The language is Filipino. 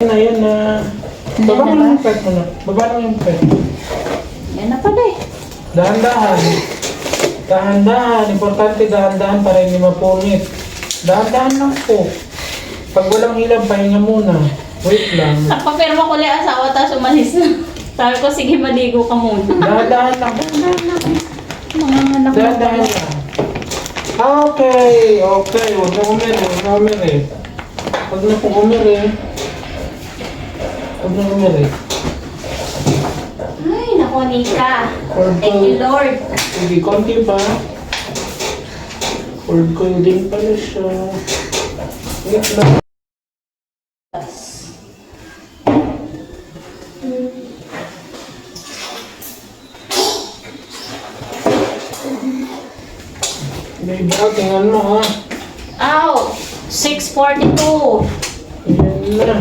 Yan na. Baba mo lang yung pet mo na. Baba lang yung pet. Yan na pala eh. Dahan-dahan. Dahan-dahan. Importante dahan-dahan para hindi mapunit. Dahan-dahan lang po. Pag walang hilang, pahinga muna. Wait lang. Nagpapirma ko lang asawa tapos umalis na. Sabi ko, sige maligo ka muna. Dahan-dahan lang. Dahan-dahan lang. Mga anak mo Dahan-dahan pala. lang. Okay. Okay. Huwag na umiri. Huwag na umiri. Huwag na pong umiri. Huwag na umiri. Ay, naku, Nika. Cord Thank you, coil. Lord. Hindi, konti pa. Cord coil din pala siya. Wait lang. Baby, tingnan mo ha. Ow! 6:42. Ayan na.